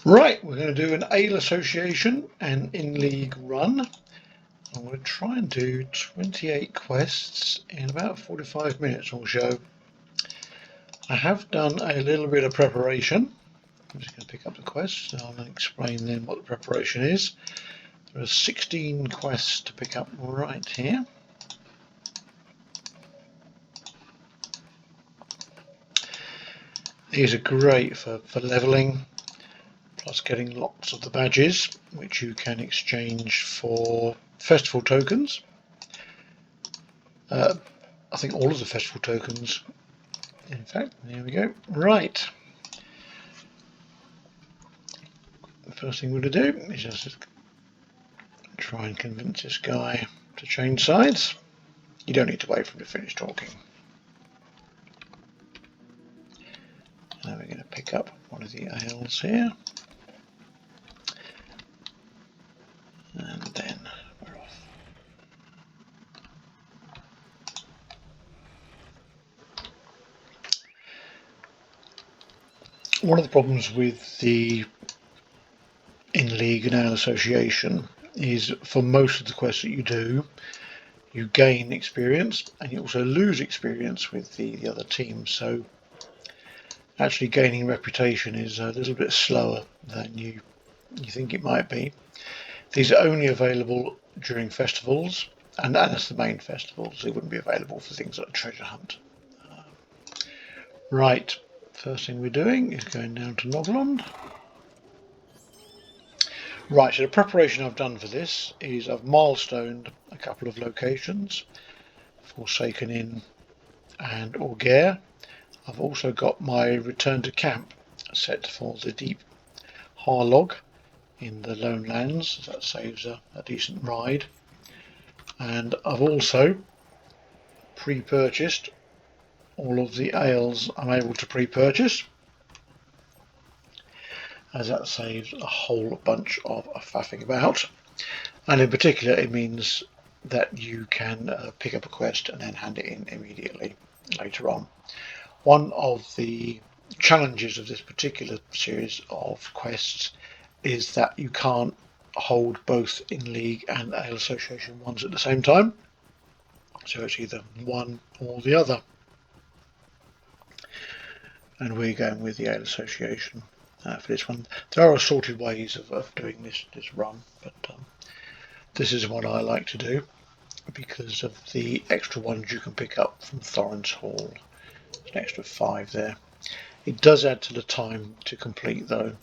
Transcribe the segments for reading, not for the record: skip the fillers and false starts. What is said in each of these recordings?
Right, we're going to do an Ale Association and in-league run. I'm going to try and do 28 quests in about 45 minutes or so. I have done a little bit of preparation. I'm just going to pick up the quests and I'll explain then what the preparation is. There are 16 quests to pick up right here. These are great for levelling, plus getting lots of the badges, which you can exchange for festival tokens. I think all of the festival tokens, in fact. There we go. Right. The first thing we're going to do is just try and convince this guy to change sides. You don't need to wait for him to finish talking. Now we're going to pick up one of the ales here. And then we're off. One of the problems with the in-league and ale association is for most of the quests that you do, you gain experience and you also lose experience with the other team. So actually gaining reputation is a little bit slower than you think it might be. These are only available during festivals, and that's the main festivals. They wouldn't be available for things like treasure hunt. Right, first thing we're doing is going down to Noglond. Right, so the preparation I've done for this is I've milestoned a couple of locations, Forsaken Inn and Orgare. I've also got my return to camp set for the Deep Harlog in the Lone Lands. That saves a decent ride. And I've also pre-purchased all of the ales I'm able to pre-purchase, as that saves a whole bunch of faffing about. And in particular it means that you can pick up a quest and then hand it in immediately later on. One of the challenges of this particular series of quests is that you can't hold both in-league and Ale Association ones at the same time. So it's either one or the other. And we're going with the Ale Association for this one. There are assorted ways of doing this run, but this is what I like to do because of the extra ones you can pick up from Thorin's Hall. There's an extra 5 there. It does add to the time to complete though.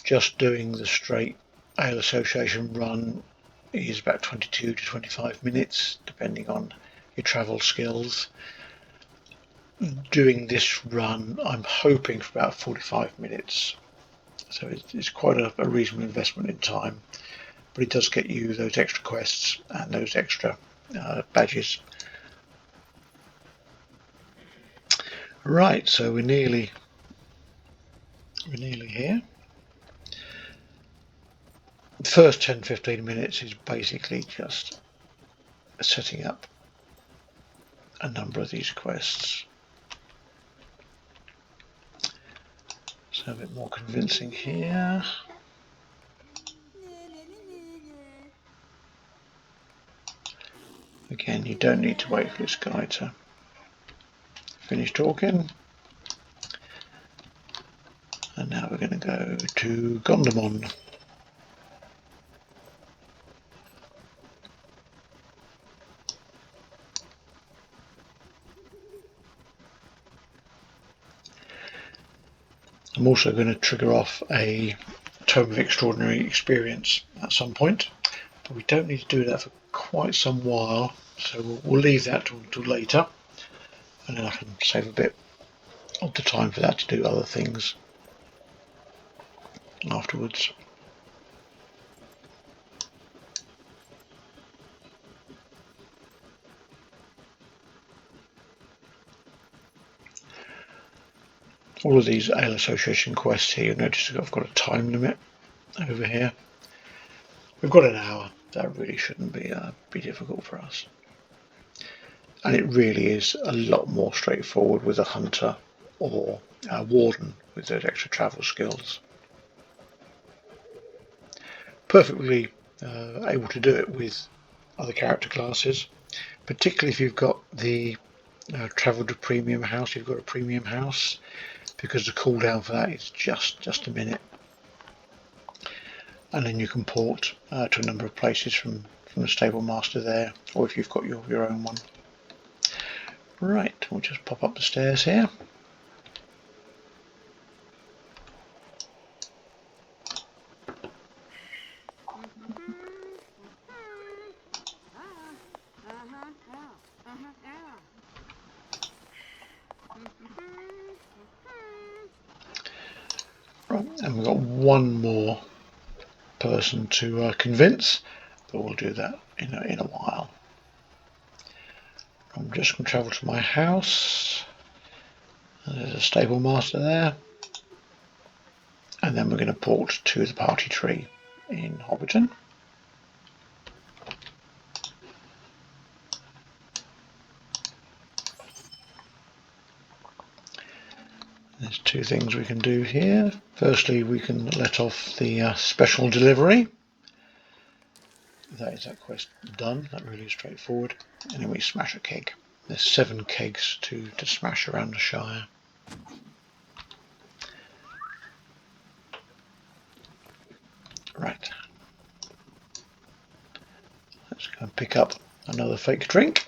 Just doing the straight Ale Association run is about 22 to 25 minutes depending on your travel skills. Doing this run I'm hoping for about 45 minutes, so it's quite a reasonable investment in time, but it does get you those extra quests and those extra badges. Right, so we're nearly here. The first 10-15 minutes is basically just setting up a number of these quests. So a bit more convincing here. Again, you don't need to wait for this guy to finish talking. And now we're going to go to Gondamon. I'm also going to trigger off a Tome of Extraordinary Experience at some point, but we don't need to do that for quite some while, so we'll leave that until later, and then I can save a bit of the time for that to do other things afterwards. All of these Ale Association quests here, you'll notice I've got a time limit over here. We've got an hour. That really shouldn't be difficult for us. And it really is a lot more straightforward with a hunter or a warden with those extra travel skills. perfectly able to do it with other character classes, particularly if you've got the travel to premium house. You've got a premium house, because the cooldown for that is just a minute, and then you can port to a number of places from the stable master there, or if you've got your own one. Right, we'll just pop up the stairs here. Right, and we've got one more person to convince, but we'll do that in a while. I'm just going to travel to my house. There's a stable master there, and then we're going to port to the party tree in Hobbiton. There's two things we can do here. Firstly, we can let off the special delivery. That is that quest done. That really is straightforward. And then we smash a keg. There's 7 kegs to smash around the Shire. Right. Let's go and pick up another fake drink.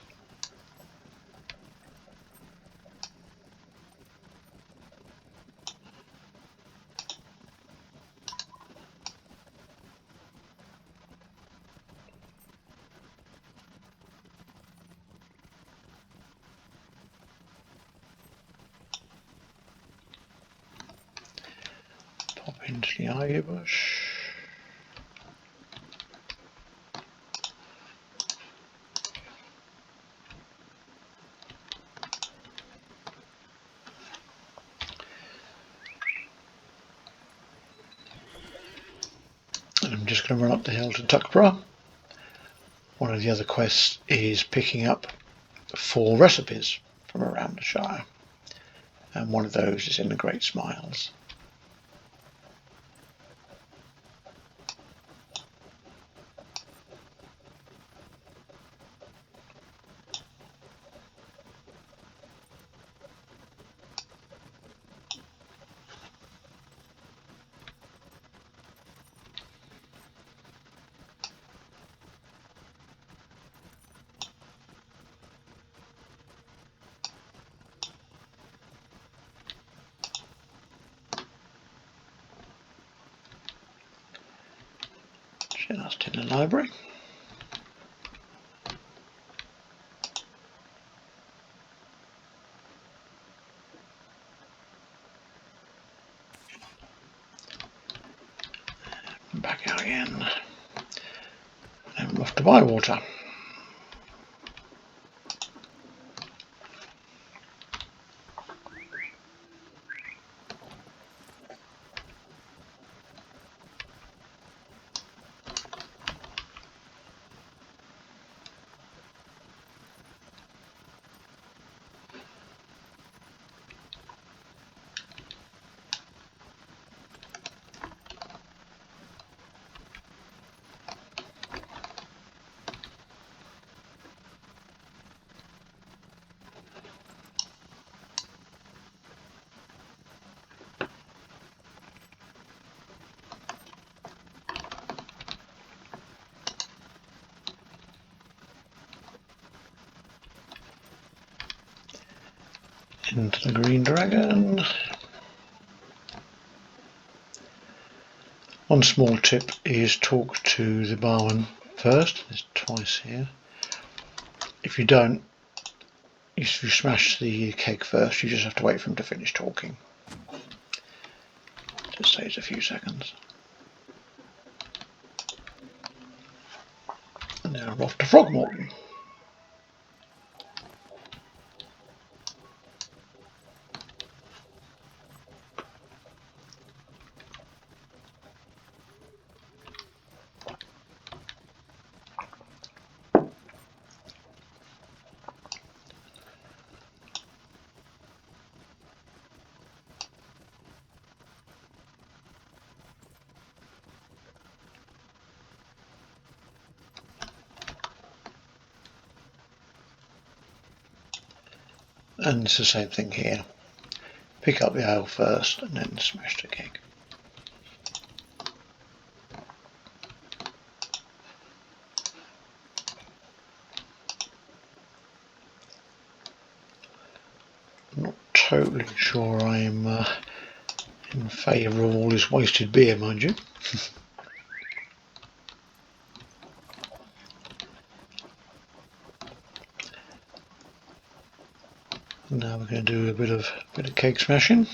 Pop into the ivy bush. And I'm just going to run up the hill to Tuckborough. One of the other quests is picking up 4 recipes from around the Shire, and one of those is in the Great Smiles. Just in the library. Back out again. And we're off to Bywater. Into the Green Dragon. One small tip is talk to the barman first. There's twice here. If you don't, if you smash the keg first, you just have to wait for him to finish talking. Just saves a few seconds. And now we're off to Frogmorton. And it's the same thing here. Pick up the ale first and then smash the keg. I'm not totally sure I'm in favour of all this wasted beer, mind you. Now we're going to do a bit of keg smashing.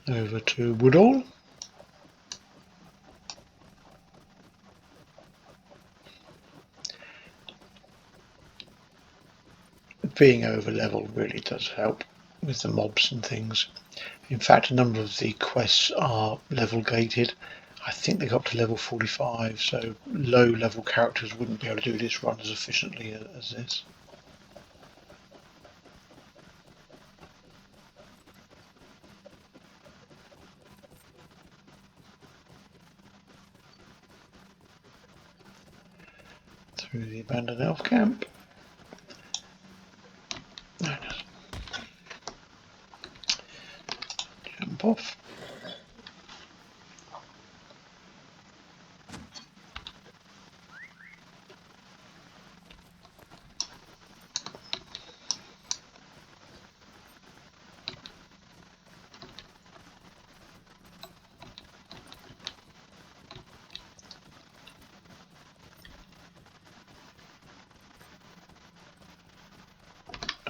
Over to Wattle. Being over level really does help with the mobs and things. In fact, a number of the quests are level gated. I think they got up to level 45, so low level characters wouldn't be able to do this run as efficiently as this. Through the abandoned elf camp. Jump off.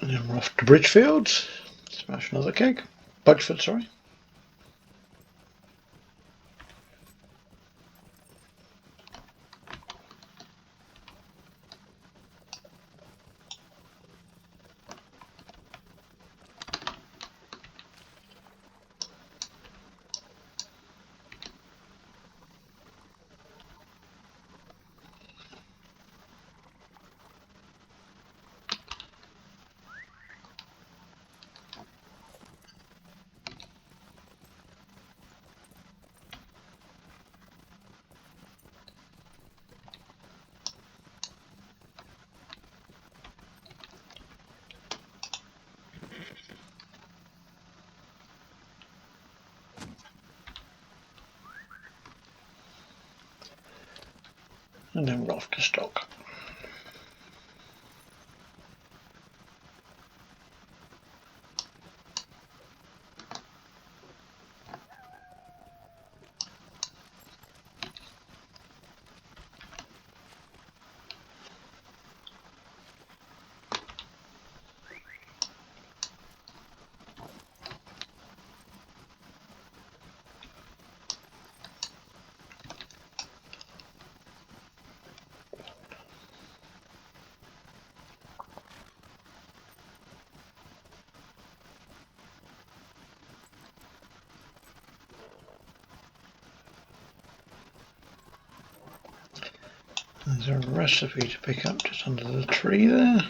And then we're off to Bridgefield. Smash another keg. Budgeford, sorry. And then we're off to stock. There's a recipe to pick up just under the tree there.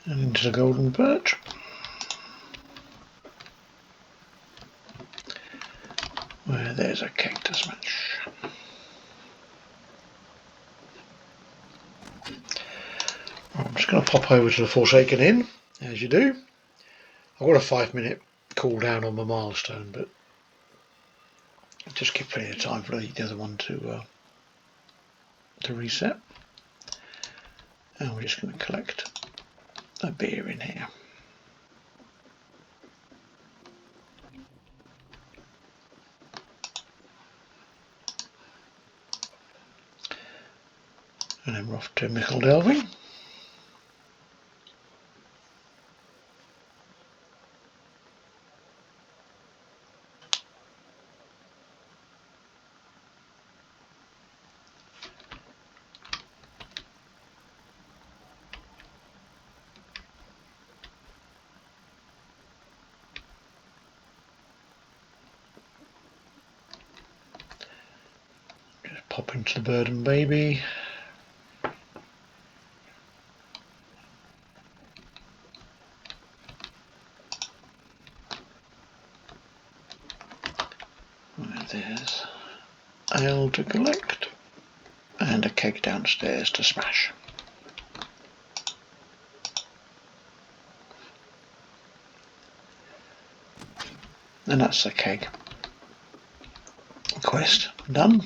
And into the golden birch. Where there's a keg to smash. I'm just going to pop over to the Forsaken Inn, as you do. I've got a 5-minute cooldown on my milestone, but just give plenty of time for the other one to reset. And we're just going to collect a beer in here. And then we're off to Michel delving. Just pop into the bird and baby. and a keg downstairs to smash. And that's the keg quest done.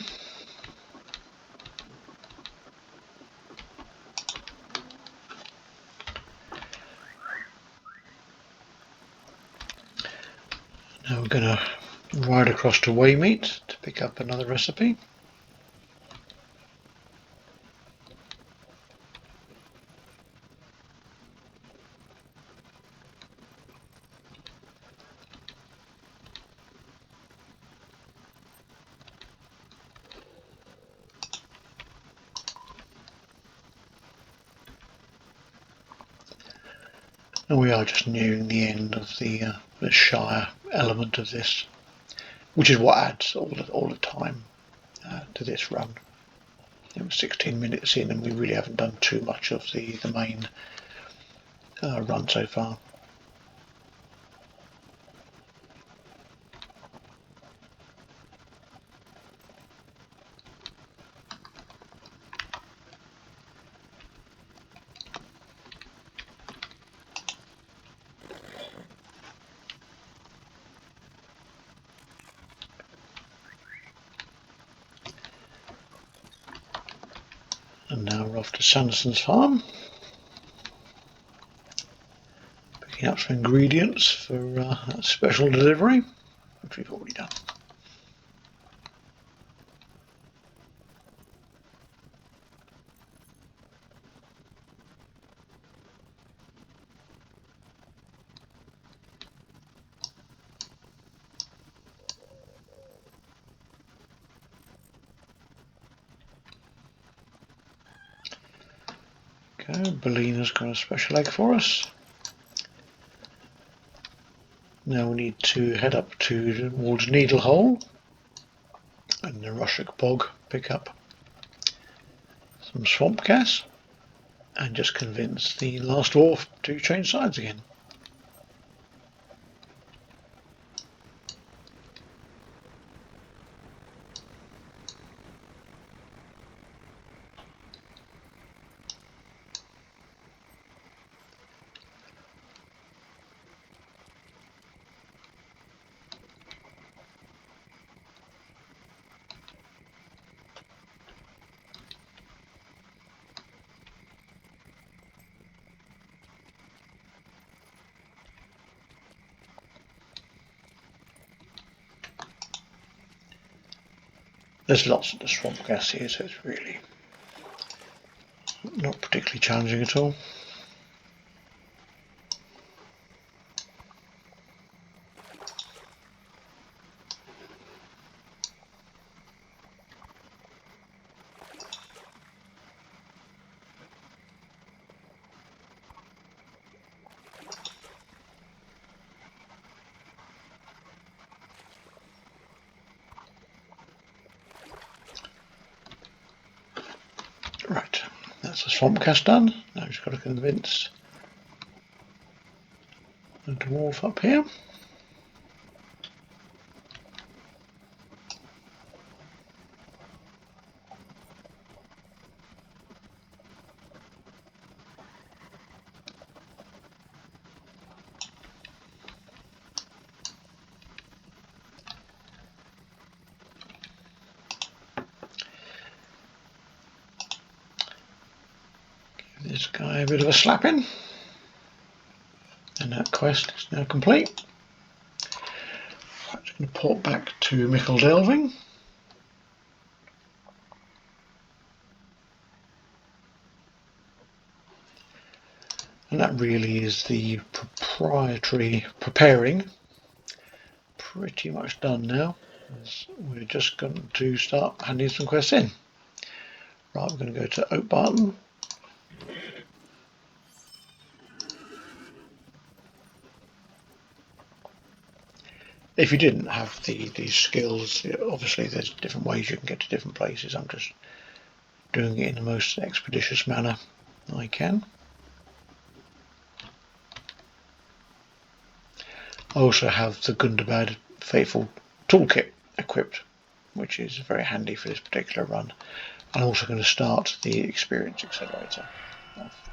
Now we're going to ride across to Waymeet to pick up another recipe. And we are just nearing the end of the Shire element of this, which is what adds all the time to this run. It was 16 minutes in, and we really haven't done too much of the main run so far. And now we're off to Sanderson's farm, picking up some ingredients for a special delivery, which we've already done. Okay, Bellina's got a special egg for us. Now we need to head up towards Needlehole and the Rushock Bog, pick up some swamp gas and just convince the last dwarf to change sides again. There's lots of the swamp gas here, so it's really not particularly challenging at all. Right, that's the swamp gas done. Now we've just got to convince the dwarf up here. This guy a bit of a slapping, and that quest is now complete. I'm just going to port back to Michel Delving. And that really is the proprietary preparing pretty much done now. We're just going to start handing some quests in. Right, we're going to go to Oakbarton. If you didn't have these skills, obviously there's different ways you can get to different places. I'm just doing it in the most expeditious manner I can. I also have the Gundabad Fateful Toolkit equipped, which is very handy for this particular run. I'm also going to start the experience accelerator off.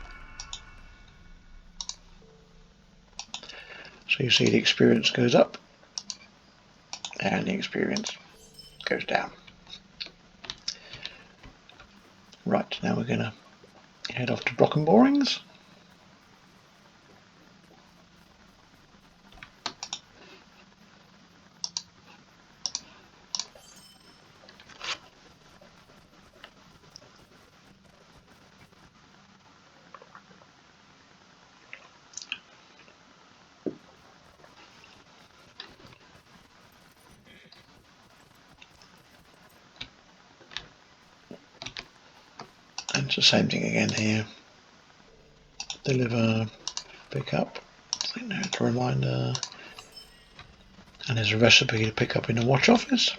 So you see the experience goes up and the experience goes down. Right, now we're going to head off to Brocken Borings. And it's the same thing again here. Deliver, pick up. I think there's a reminder. And there's a recipe to pick up in the watch office.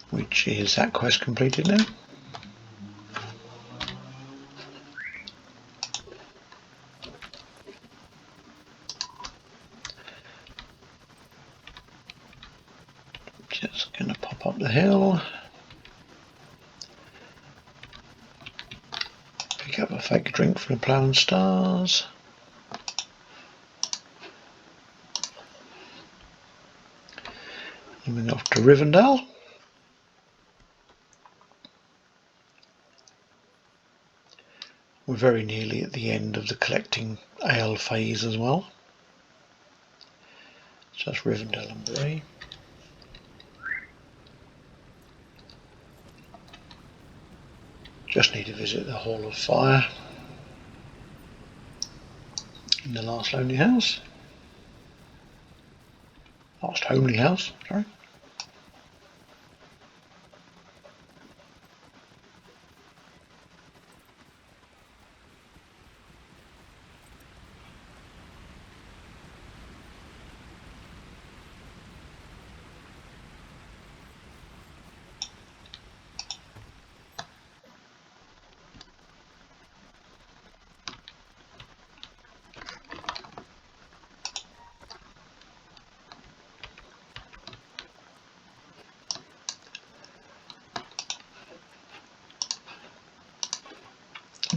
Which is that quest completed now. Just going to pop up the hill. Pick up a fake drink from the Plough and Stars. And we're off to Rivendell. We're very nearly at the end of the collecting ale phase as well. So that's Rivendell and Bree. Just need to visit the Hall of Fire in the last lonely house. Last homely house, sorry.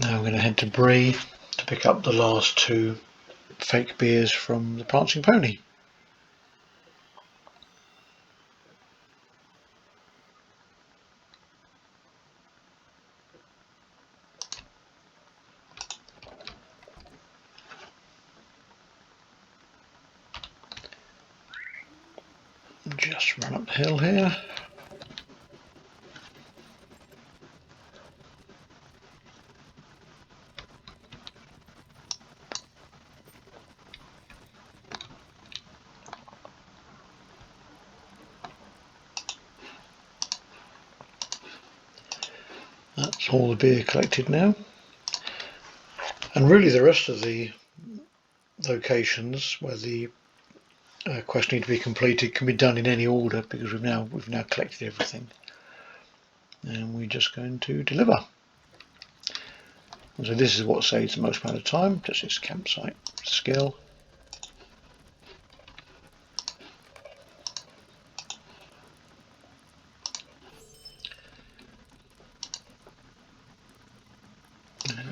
Now I'm going to head to Bree to pick up the last 2 fake beers from the Prancing Pony. Just run up the hill here. That's all the beer collected now. And really the rest of the locations where the quests need to be completed can be done in any order because we've now collected everything. And we're just going to deliver. And so this is what saves the most amount of time, just this campsite skill.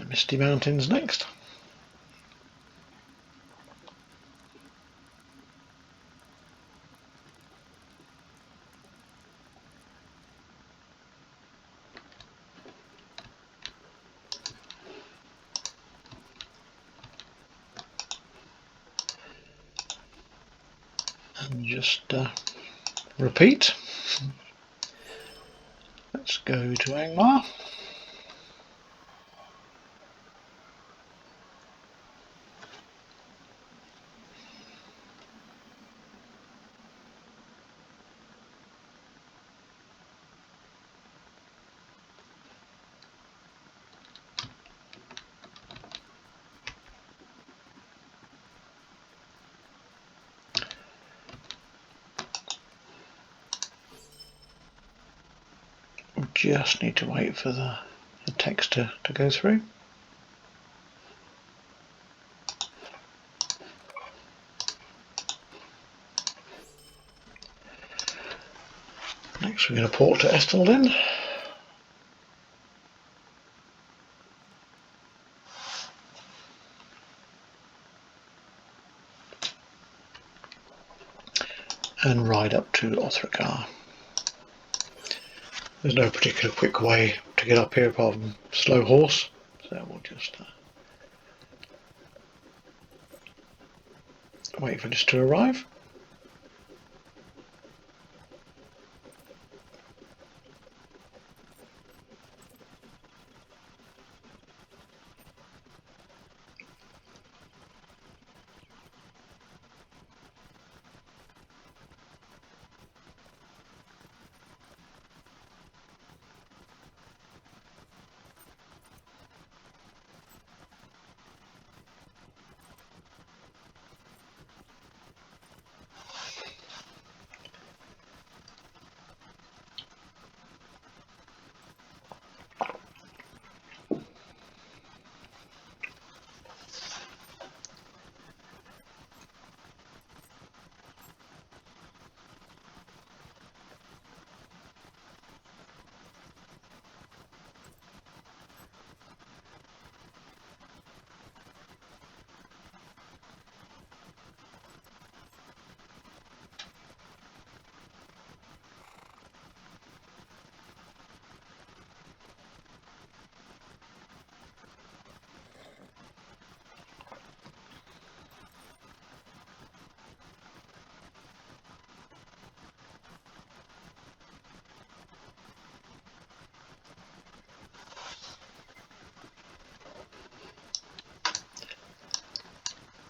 Misty Mountains next. And just repeat. Let's go to Angmar. Just need to wait for the text to go through. Next we're going to port to Celondim. And ride up to LOTRO. There's no particular quick way to get up here apart from slow horse, so we'll just wait for this to arrive.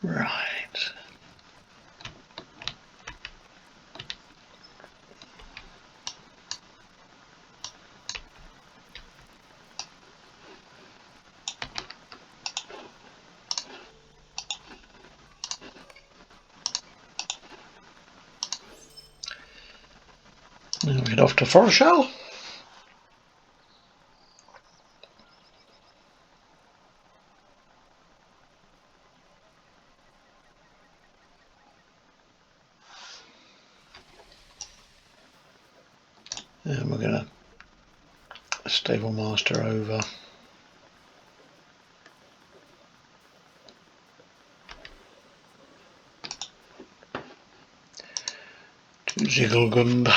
Right. Now we head off to Foreshell. And we're going to stable master over to Ziggelgund.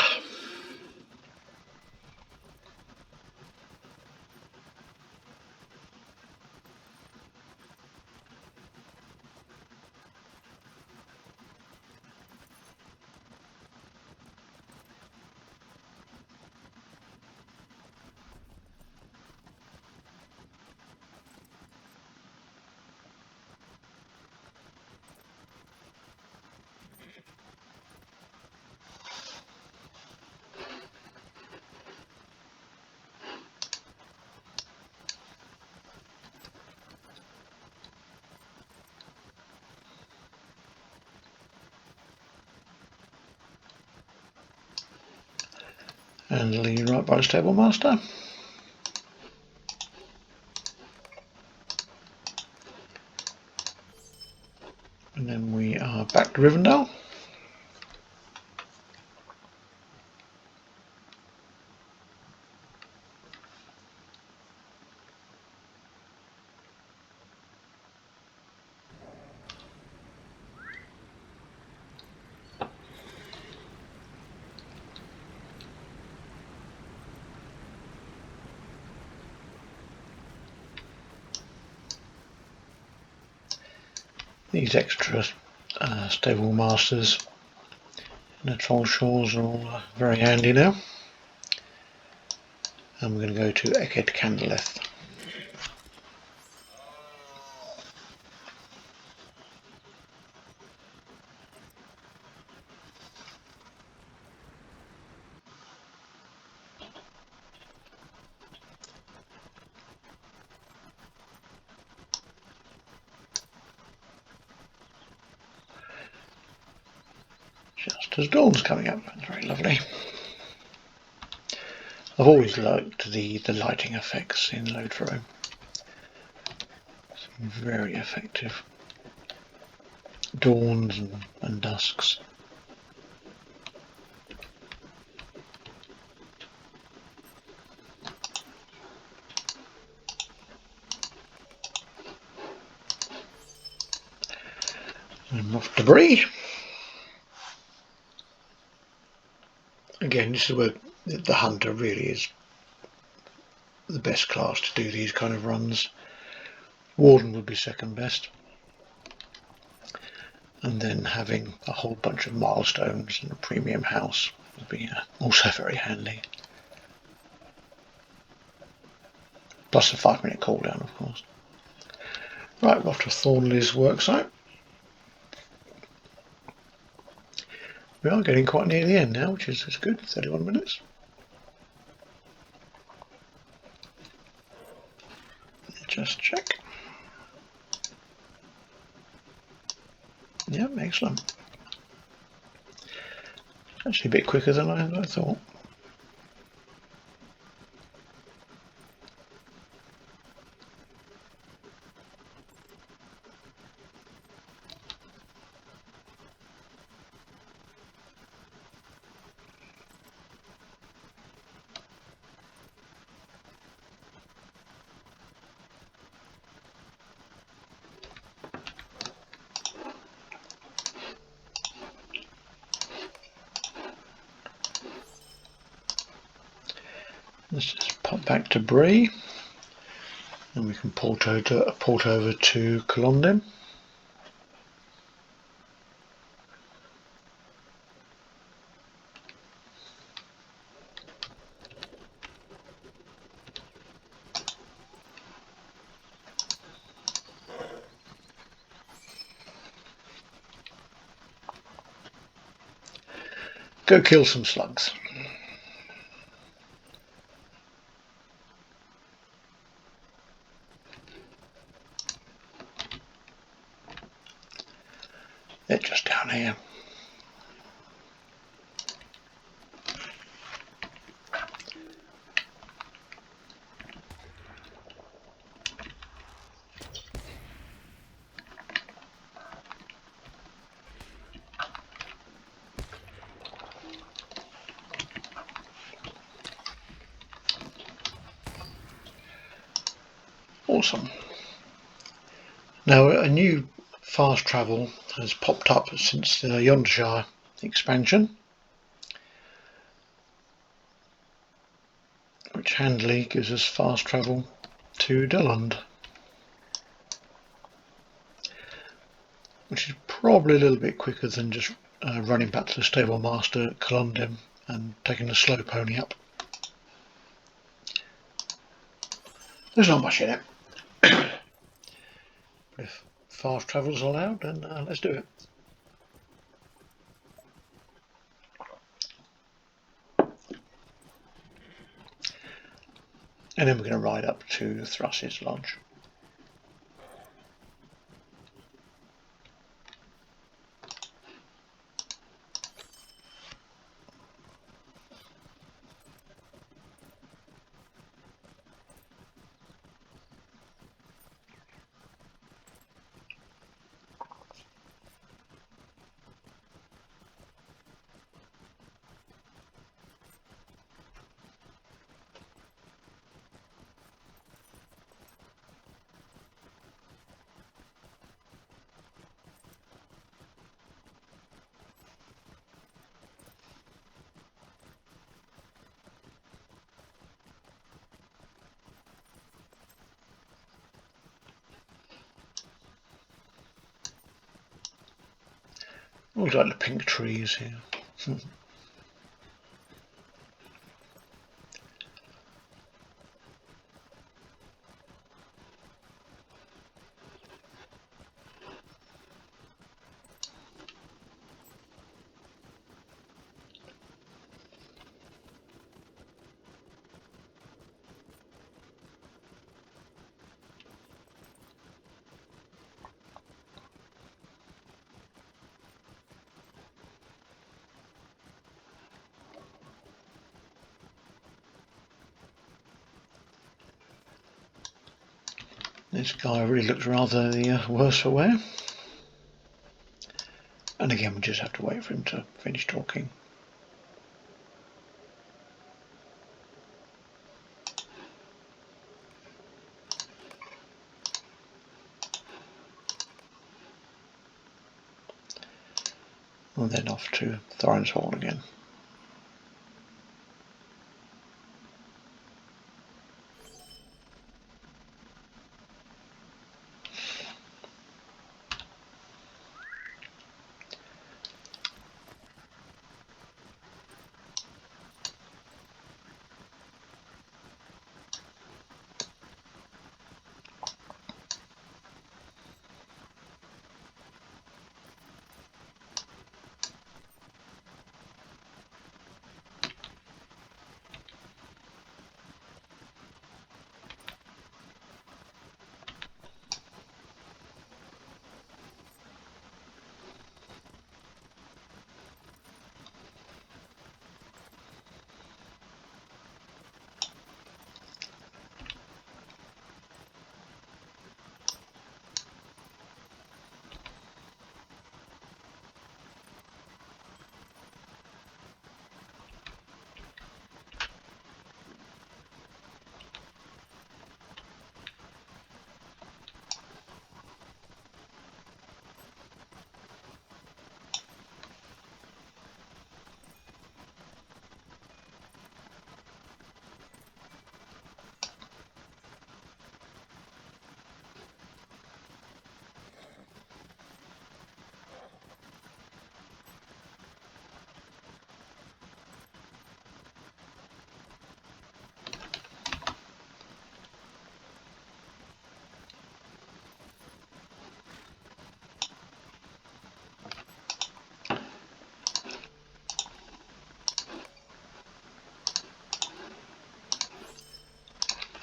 And lead right by the stable master. And then we are back to Rivendell. These extra stable masters and the troll shores are all very handy now. And we're going to go to Eked Candleth. Just as dawn's coming up, it's very lovely. I've always liked the lighting effects in LOTRO. Some very effective dawns and dusks. And off to Bree. Again, this is where the hunter really is the best class to do these kind of runs. Warden would be second best. And then having a whole bunch of milestones and a premium house would be also very handy. Plus a 5-minute cooldown, of course. Right, we're off to Thornley's worksite. We are getting quite near the end now, which is good, 31 minutes. Just check. Yeah, excellent. Actually a bit quicker than I thought. Let's just pop back to Bree, and we can port over to Celondim. Go kill some slugs. They're just down here. Awesome. Now a new fast travel has popped up since the Yondershire expansion, which handily gives us fast travel to Delund, which is probably a little bit quicker than just running back to the stable master at Celondim and taking the slow pony up. There's not much in it. If fast travel is allowed, then let's do it. And then we're going to ride up to Thrus's lodge. I always like the pink trees here. This guy really looks rather the worse for wear. And again, we just have to wait for him to finish talking. and then off to Thorin's Hall again.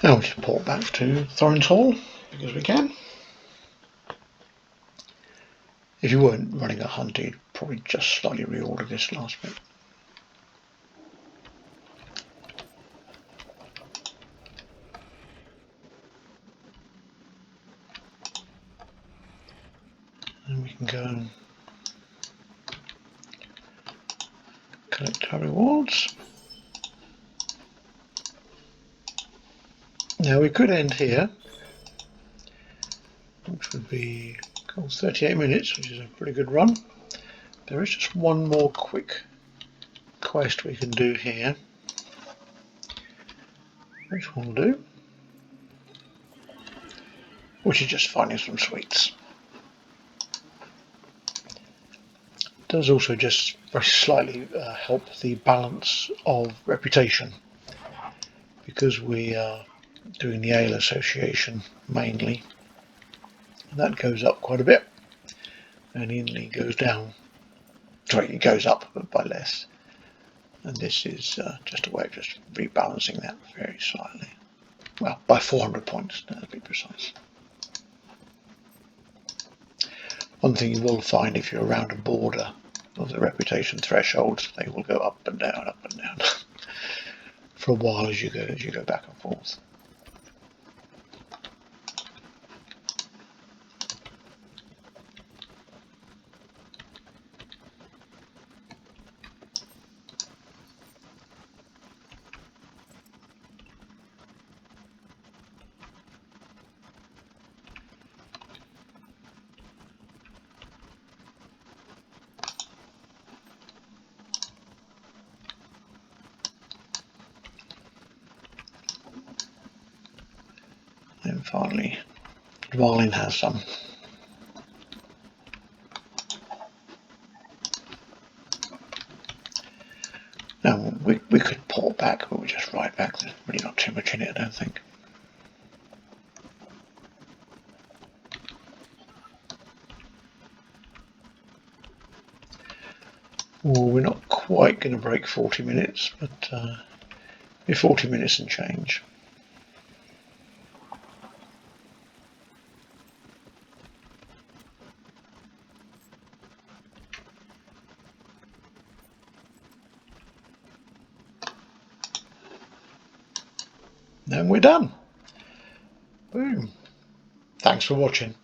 Now we'll just port back to Thorin's Hall, because we can. If you weren't running a hunt, you'd probably just slightly reorder this last bit. And we can go and collect our rewards. Now we could end here, which would be 38 minutes, which is a pretty good run. There is just one more quick quest we can do here, which we'll do, which is just finding some sweets. It does also just very slightly help the balance of reputation, because we are doing the Ale Association mainly. That goes up quite a bit, and Inley goes down. Sorry, it goes up, but by less. And this is just a way of just rebalancing that very slightly. Well, by 400 points, to be precise. One thing you will find if you're around a border of the reputation thresholds, they will go up and down for a while as you go back and forth. And finally, Dwalin has some. Now we could port back, but we'll just ride back. There's really not too much in it, I don't think. Well, we're not quite going to break 40 minutes, but be 40 minutes and change. Then we're done. Boom. Thanks for watching.